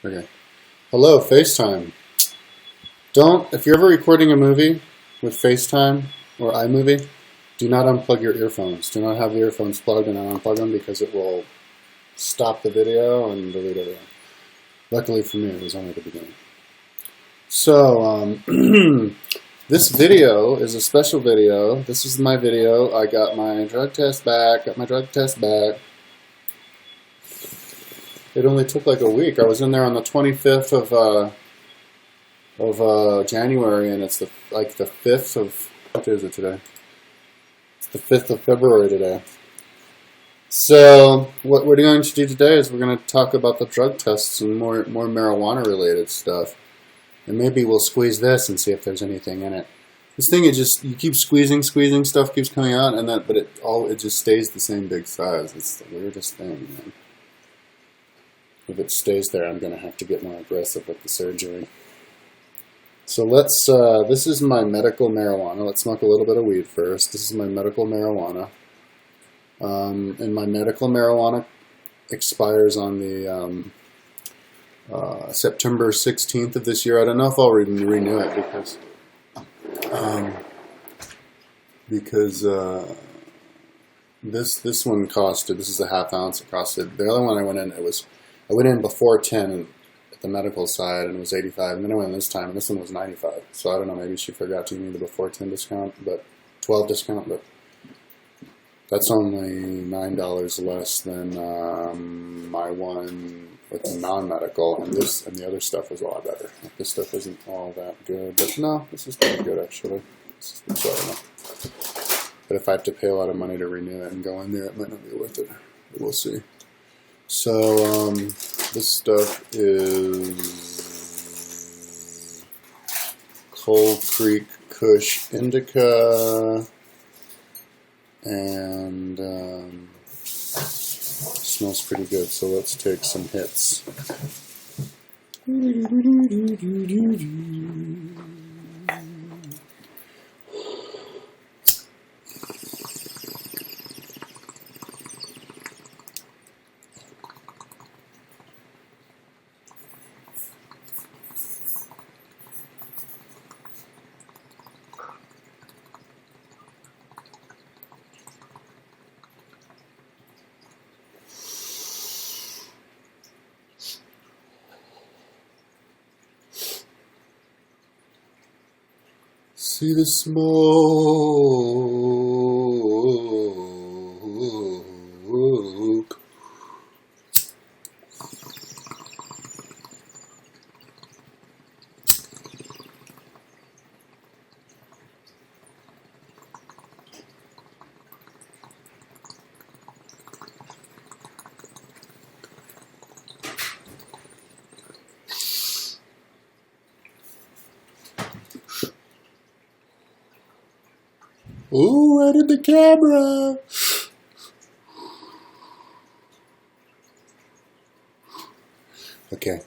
Okay. Hello, FaceTime. If you're ever recording a movie with FaceTime or iMovie, do not unplug your earphones. Do not have the earphones plugged and not unplug them because it will stop the video and delete everything. Luckily for me, it was only the beginning. So, this video is a special video. This is my video. I got my drug test back. It only took like a week. I was in there on the 25th of January, and it's the 5th of, what day is it today? It's the 5th of February today. So what we're going to do today is we're going to talk about the drug tests and more marijuana related stuff, and maybe we'll squeeze this and see if there's anything in it. This thing is just, you keep squeezing, stuff keeps coming out, but it just stays the same big size. It's the weirdest thing, man. If it stays there, I'm going to have to get more aggressive with the surgery. So this is my medical marijuana. Let's smoke a little bit of weed first. This is my medical marijuana. And my medical marijuana expires on the September 16th of this year. I don't know if I'll renew it because this one costed, this is a half ounce, it costed, the other one I went in before 10 at the medical side, and it was 85, and then I went in this time, and this one was 95. So I don't know, maybe she forgot to give me the before 10 discount, but 12 discount, but that's only $9 less than my one with the non-medical, and the other stuff was a lot better. This stuff isn't all that good, but no, this is pretty good actually. So I don't know. But if I have to pay a lot of money to renew it and go in there, it might not be worth it. But we'll see. So, this stuff is Cold Creek Kush Indica, and smells pretty good, so let's take some hits. See the smoke. Ooh, right in the camera. Okay.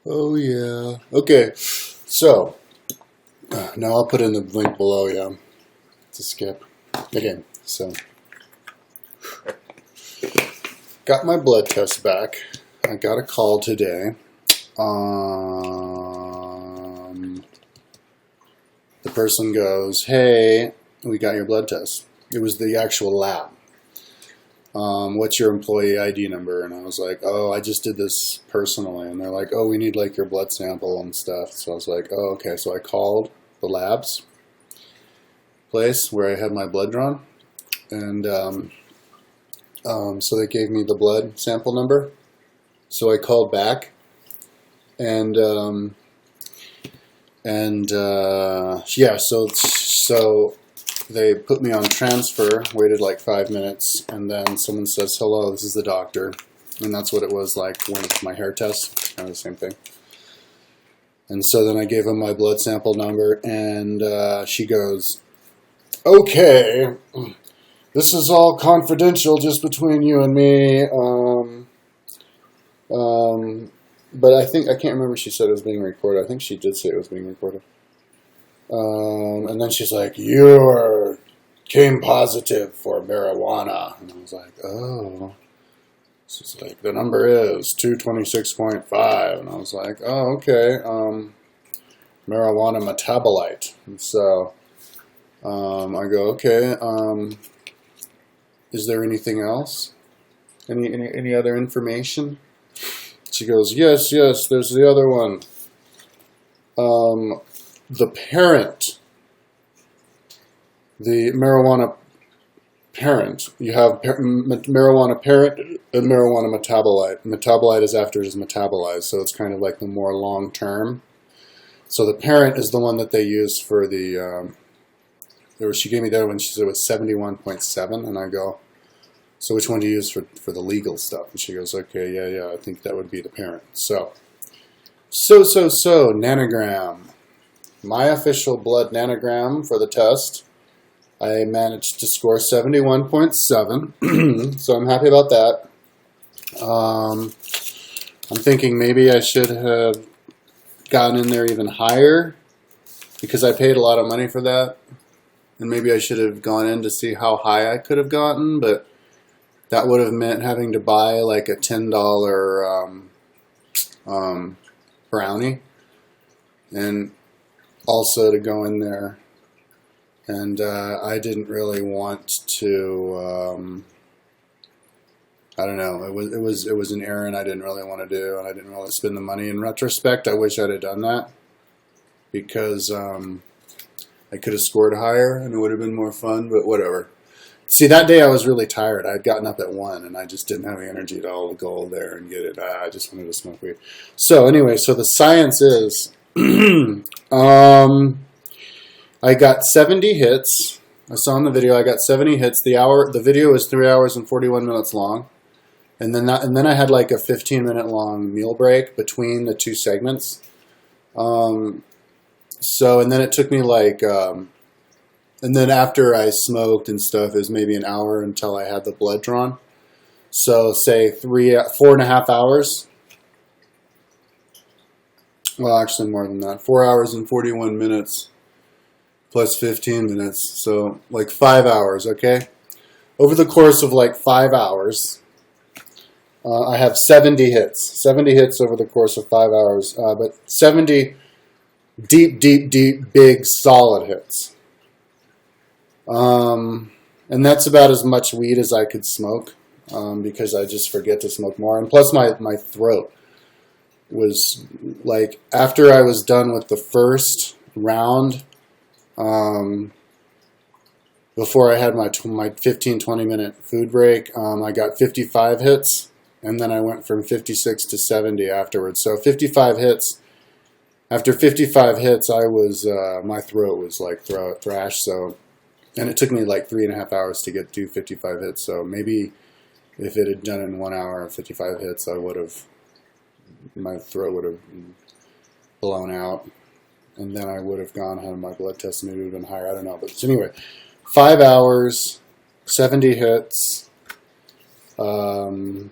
Oh yeah. Okay. So now I'll put in the link below. Yeah. To skip. Okay. So got my blood test back. I got a call today. The person goes, "Hey, we got your blood test." It was the actual lab. What's your employee ID number? And I was like, oh, I just did this personally. And they're like, oh, we need like your blood sample and stuff. So I was like, oh, okay. So I called the labs place where I had my blood drawn. And so they gave me the blood sample number. So I called back and yeah, so they put me on transfer, waited like 5 minutes, and then someone says, hello, this is the doctor. And that's what it was like with my hair test, kind of the same thing. And so then I gave him my blood sample number, and she goes, okay, this is all confidential, just between you and me. But I can't remember if she said it was being recorded. I think she did say it was being recorded. And then she's like, you came positive for marijuana. And I was like, oh. She's like, the number is 226.5. And I was like, oh, okay. Marijuana metabolite. And so I go, okay. Is there anything else? Any other information? She goes, yes, there's the other one. The parent, the marijuana parent. You have marijuana parent and marijuana metabolite. Metabolite is after it is metabolized, so it's kind of like the more long term. So the parent is the one that they use for the, she gave me that one, she said it was 71.7, and I go, so which one do you use for the legal stuff? And she goes, okay, yeah, I think that would be the parent. So, nanogram. My official blood nanogram for the test, I managed to score 71.7, so I'm happy about that. I'm thinking maybe I should have gotten in there even higher, because I paid a lot of money for that, and maybe I should have gone in to see how high I could have gotten, but that would have meant having to buy like a $10 brownie, and also to go in there, and I didn't really want to. I don't know. It was an errand I didn't really want to do, and I didn't really spend the money. In retrospect, I wish I'd have done that, because I could have scored higher, and it would have been more fun. But whatever. See, that day I was really tired. I had gotten up at 1, and I just didn't have the energy to all go there and get it. I just wanted to smoke weed. So anyway, so the science is. I got 70 hits. I saw in the video I got 70 hits. The video was 3 hours and 41 minutes long, and then I had like a 15-minute long meal break between the two segments. And then it took me like, and then after I smoked and stuff, it was maybe an hour until I had the blood drawn. So say 4.5 hours. Well, actually more than that. 4 hours and 41 minutes plus 15 minutes. So like 5 hours, okay? Over the course of like 5 hours, I have 70 hits. 70 hits over the course of 5 hours. But 70 deep, big, solid hits. And that's about as much weed as I could smoke, because I just forget to smoke more. And plus my throat was like, after I was done with the first round, before I had my 15-20 minute food break, I got 55 hits, and then I went from 56 to 70 afterwards. So 55 hits. After 55 hits, I was my throat was like thrash. So, and it took me like 3.5 hours to get to 55 hits. So maybe if it had done in 1 hour and 55 hits, my throat would have blown out, and then I would have gone had my blood test, maybe it would have been higher. I don't know. But so anyway, 5 hours, 70 hits, is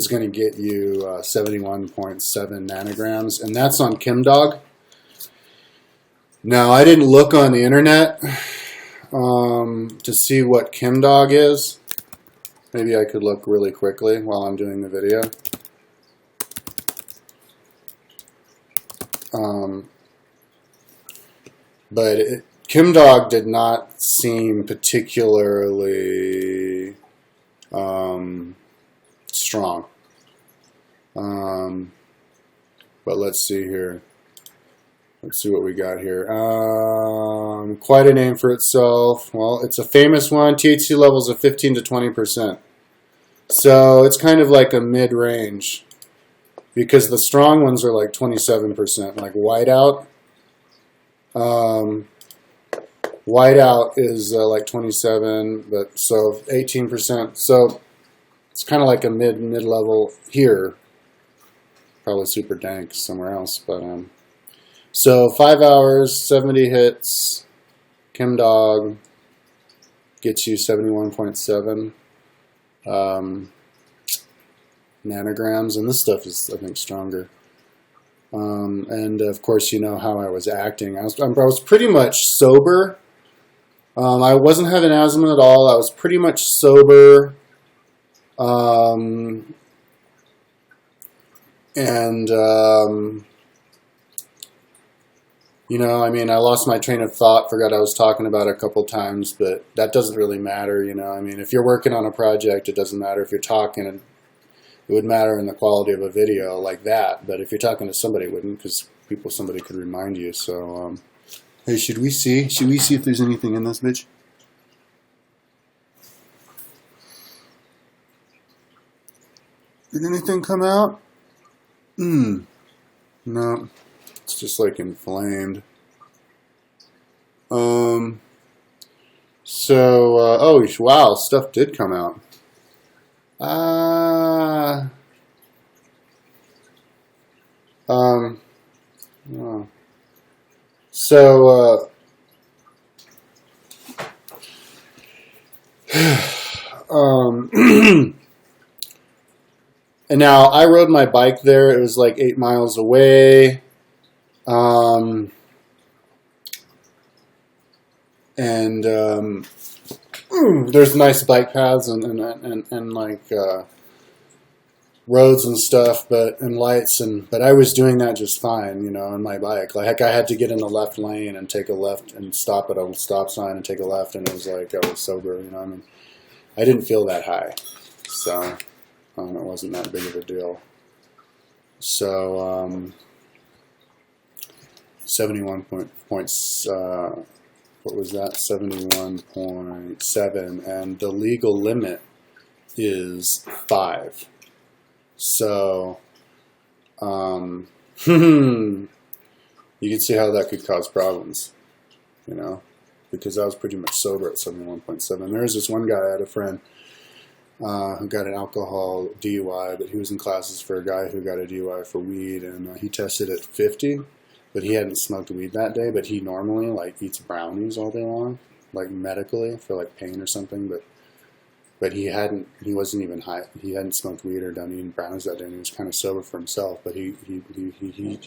going to get you 71.7 nanograms, and that's on ChemDog. Now, I didn't look on the internet to see what ChemDog is. Maybe I could look really quickly while I'm doing the video. But ChemDog did not seem particularly strong. But let's see here. Let's see what we got here. Quite a name for itself. Well, it's a famous one. THC levels of 15 to 20%. So it's kind of like a mid-range, because the strong ones are like 27%, like Whiteout. Whiteout is like 27, but so 18%. So it's kind of like a mid-level here. Probably super dank somewhere else, but so 5 hours, 70 hits, ChemDog. gets you 71.7 nanograms, and this stuff is, I think, stronger. And of course, you know how I was acting. I was pretty much sober. I wasn't having asthma at all. I was pretty much sober. You know, I mean, I lost my train of thought, forgot I was talking about it a couple times, but that doesn't really matter, you know. I mean, if you're working on a project, it doesn't matter if you're talking. It would matter in the quality of a video like that, but if you're talking to somebody, it wouldn't, because somebody could remind you. So, hey, should we see if there's anything in this bitch? Did anything come out? No. It's just like inflamed. Oh, wow, stuff did come out. Oh. So, and now I rode my bike there. It was like 8 miles away. There's nice bike paths and like roads and stuff, and lights, but I was doing that just fine, you know, on my bike. Like I had to get in the left lane and take a left and stop at a stop sign and take a left, and it was like I was sober, you know. I mean, I didn't feel that high, so it wasn't that big of a deal. So 71 points. What was that? 71.7, and the legal limit is 5. So, you can see how that could cause problems, you know, because I was pretty much sober at 71.7. There's this one guy, I had a friend who got an alcohol DUI, but he was in classes for a guy who got a DUI for weed, and he tested at 50. But he hadn't smoked weed that day, but he normally like eats brownies all day long, like medically for like pain or something. But he wasn't even high. He hadn't smoked weed or done eating brownies that day, and he was kind of sober for himself. But he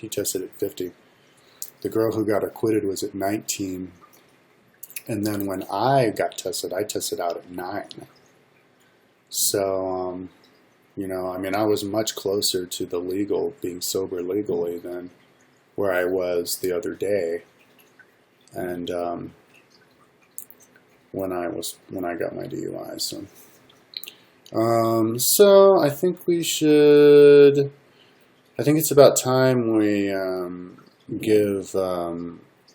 tested at 50. The girl who got acquitted was at 19, and then when I got tested, I tested out at 9. So you know, I mean, I was much closer to the legal, being sober legally than where I was the other day, and when I got my DUI. So I think it's about time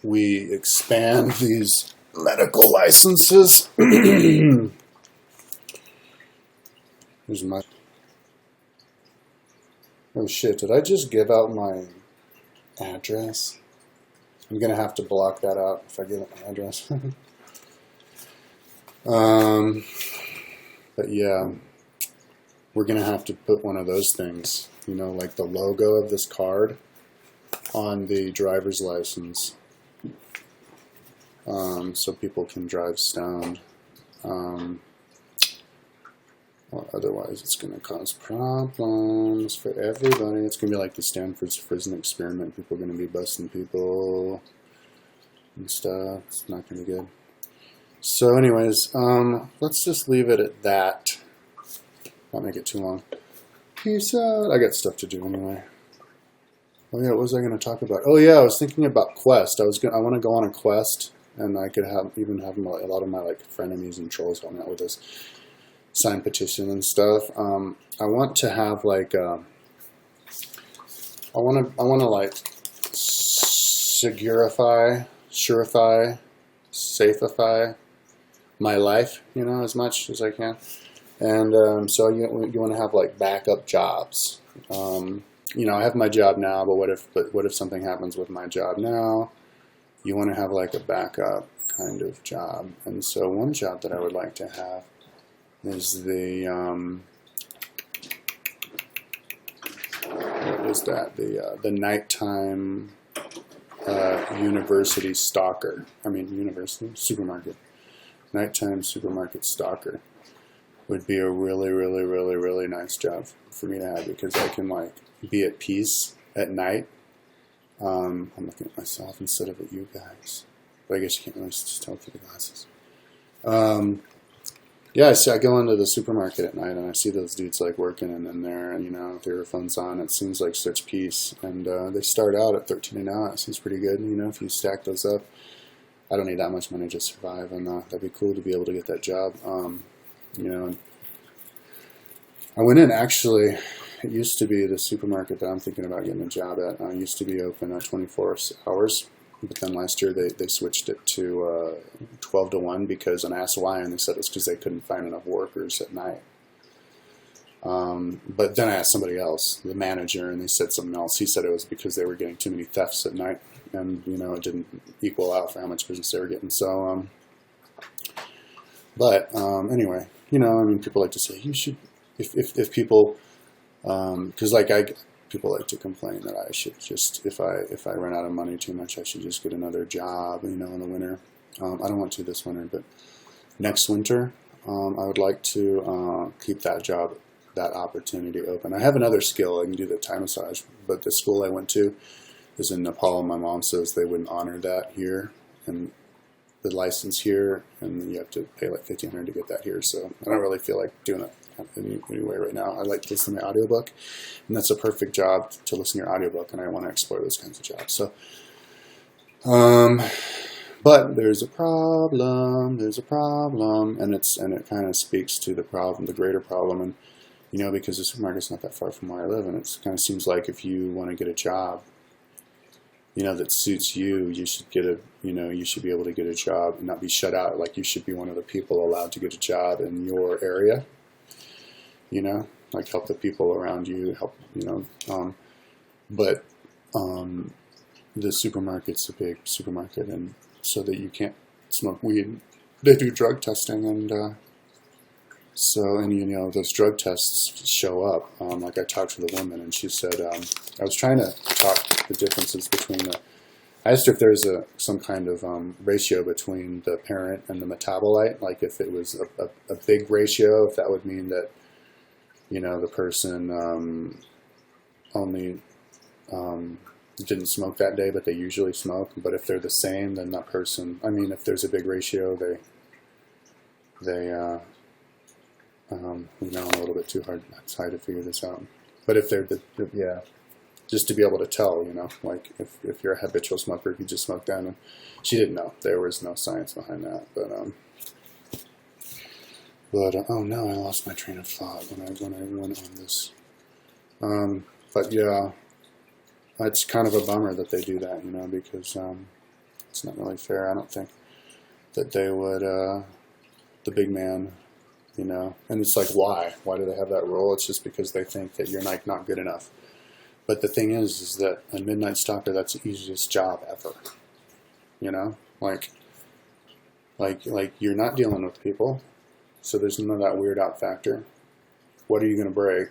we expand these medical licenses. Here's my. Oh shit! Did I just give out my address? I'm gonna have to block that out if I give it my address. But yeah, we're gonna have to put one of those things, you know, like the logo of this card on the driver's license, so people can drive stoned. Well, otherwise, it's going to cause problems for everybody. It's going to be like the Stanford's prison experiment. People are going to be busting people and stuff. It's not going to be good. So anyways, let's just leave it at that. Not make it too long. Peace out. I got stuff to do anyway. Oh yeah, what was I going to talk about? Oh yeah, I was thinking about Quest. I want to go on a quest, and I could even have a lot of my like frenemies and trolls help me out with this. Sign petition and stuff. I want to have like I want to like safify my life, you know, as much as I can. And so you want to have like backup jobs. You know, I have my job now, but what if something happens with my job now? You want to have like a backup kind of job. And so one job that I would like to have is the what is that? The nighttime university stalker. I mean, university supermarket. Nighttime supermarket stalker would be a really, really, really, really nice job for me to have, because I can like be at peace at night. I'm looking at myself instead of at you guys, but I guess you can't really just tell through the glasses. Yeah, I go into the supermarket at night and I see those dudes like working and then they're, with their earphones on. It seems like such peace, and they start out at $13 an hour. It seems pretty good. If you stack those up, I don't need that much money to survive, and that'd be cool to be able to get that job. And I went in, actually. It used to be the supermarket that I'm thinking about getting a job at. Used to be open at 24 hours. But then last year they switched it to 12 to 1 because, and I asked why, and they said it's because they couldn't find enough workers at night. But then I asked somebody else, the manager, and they said something else. He said it was because they were getting too many thefts at night, and it didn't equal out for how much business they were getting. So, anyway, people like to say you should, if people, because people like to complain that I should just, if I run out of money too much, I should just get another job, in the winter. I don't want to this winter, but next winter, I would like to keep that job, that opportunity open. I have another skill. I can do the Thai massage, but the school I went to is in Nepal, and my mom says they wouldn't honor that here, and the license here, and you have to pay like $1,500 to get that here, so I don't really feel like doing it anyway right now. I like to listen to my audiobook, and that's a perfect job to listen to your audiobook, and I want to explore those kinds of jobs. So, but there's a problem, and it kind of speaks to the problem, the greater problem, and because the supermarket's not that far from where I live, and it kind of seems like if you want to get a job, that suits you, you should get you should be able to get a job and not be shut out. Like, you should be one of the people allowed to get a job in your area. Like help the people around you, but the supermarket's a big supermarket, and so that you can't smoke weed, they do drug testing, and those drug tests show up. Like, I talked to the woman, and she said, I was trying to talk the differences between I asked her if there's some kind of ratio between the parent and the metabolite, like if it was a big ratio, if that would mean that the person only didn't smoke that day, but they usually smoke. But if they're the same, then that person, if there's a big ratio, I'm a little bit too hard. It's hard to figure this out. But if they're just to be able to tell, like if you're a habitual smoker, if you just smoke down, and she didn't know. There was no science behind that, but oh no, I lost my train of thought when I went on this. But yeah, it's kind of a bummer that they do that, because it's not really fair. I don't think that they would, the big man, and it's like, why? Why do they have that rule? It's just because they think that you're not good enough. But the thing is that a midnight stalker, that's the easiest job ever. Like you're not dealing with people. So there's none of that weird out factor. What are you going to break?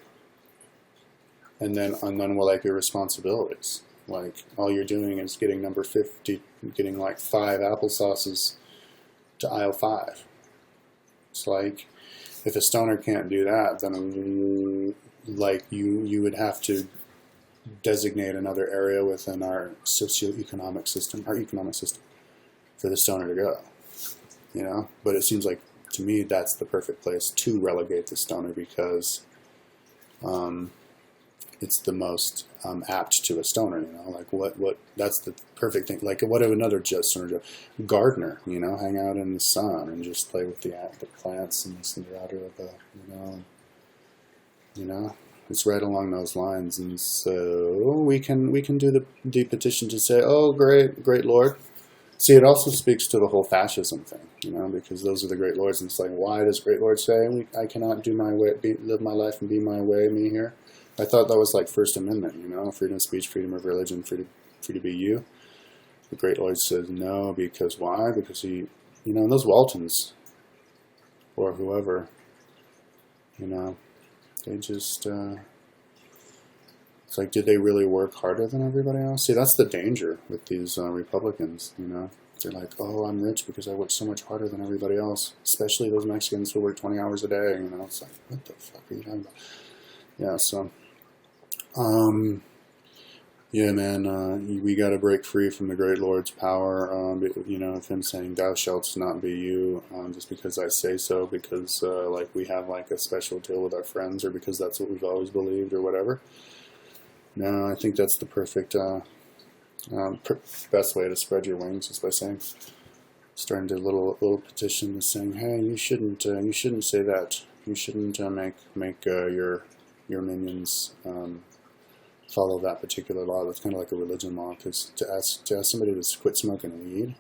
And then your responsibilities. Like, all you're doing is getting number 50, getting like 5 applesauces to aisle 5. It's like, if a stoner can't do that, then like you would have to designate another area within our socioeconomic system, our economic system, for the stoner to go. But it seems like, to me, that's the perfect place to relegate the stoner, because it's the most apt to a stoner. Like what that's the perfect thing. Like, what if another stoner job? Gardener, hang out in the sun and just play with the plants and listen to the it's right along those lines. And so we can do the petition to say, oh, great Lord. See, it also speaks to the whole fascism thing, because those are the great lords. And it's like, why does great Lord say I cannot do my way, live my life and be my way, me here? I thought that was like First Amendment, freedom of speech, freedom of religion, free to be you. The great Lord says no, because why? Because he, those Waltons, or whoever, they just, it's like, did they really work harder than everybody else? See, that's the danger with these Republicans, They're like, oh, I'm rich because I work so much harder than everybody else, especially those Mexicans who work 20 hours a day. You know, it's like, what the fuck are you talking about? Yeah, so, yeah, man, we got to break free from the great Lord's power. You know, of him saying, "Thou shalt not be you," just because I say so, because like we have like a special deal with our friends, or because that's what we've always believed, or whatever. No, I think that's the perfect. Best way to spread your wings is by starting a little petition saying, hey, you shouldn't say that. You shouldn't make your minions follow that particular law. That's kind of like a religion law, because to ask somebody to quit smoking weed,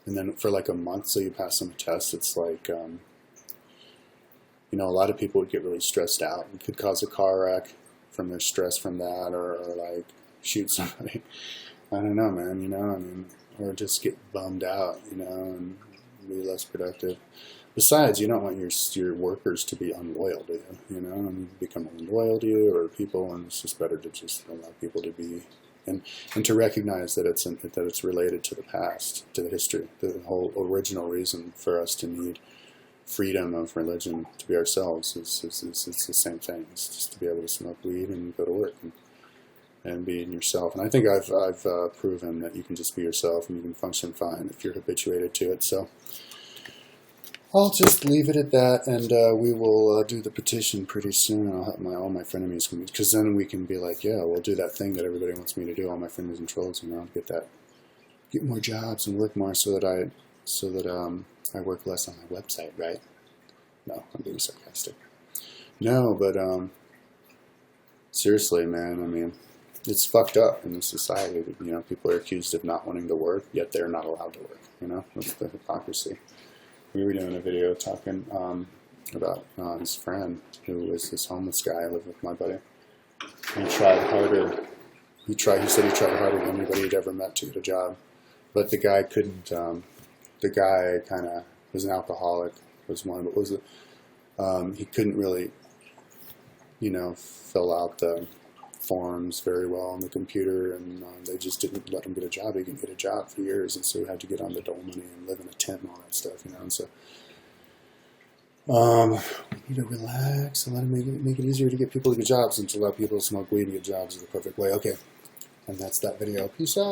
and then for like a month, so you pass some test, it's like you know, a lot of people would get really stressed out. It could cause a car wreck from their stress from that, or like shoot somebody. I don't know, man, you know, I mean, or just get bummed out, you know, and be less productive. Besides, you don't want your workers to be unloyal to you, you know, and become unloyal to you or people, and it's just better to just allow people to be, and to recognize that it's related to the past, to the history, the whole original reason for us to need freedom of religion to be ourselves is it's the same thing. It's just to be able to smoke weed and go to work and being yourself. And I think I've proven that you can just be yourself and you can function fine if you're habituated to it. So I'll just leave it at that, and we will do the petition pretty soon. I'll have all my frenemies, because then we can be like, yeah, we'll do that thing that everybody wants me to do, all my frenemies and trolls, you know, get more jobs and work more, so that I work less on my website, right? No, I'm being sarcastic. No, but seriously, man, I mean, it's fucked up in this society. You know, people are accused of not wanting to work, yet they're not allowed to work. You know, that's the hypocrisy. We were doing a video talking about his friend, who was this homeless guy. I live with my buddy. He tried harder. He said he tried harder than anybody he'd ever met to get a job, but the guy couldn't. The guy kind of was an alcoholic. Was one, but he couldn't really, you know, fill out the forms very well on the computer, and they just didn't let him get a job. He didn't get a job for years, and so he had to get on the dole money and live in a tent and all that stuff, you know. And so we need to relax and let him make it easier to get people to get jobs, and to let people smoke weed and get jobs is the perfect way. Okay, and that's that video. Peace out.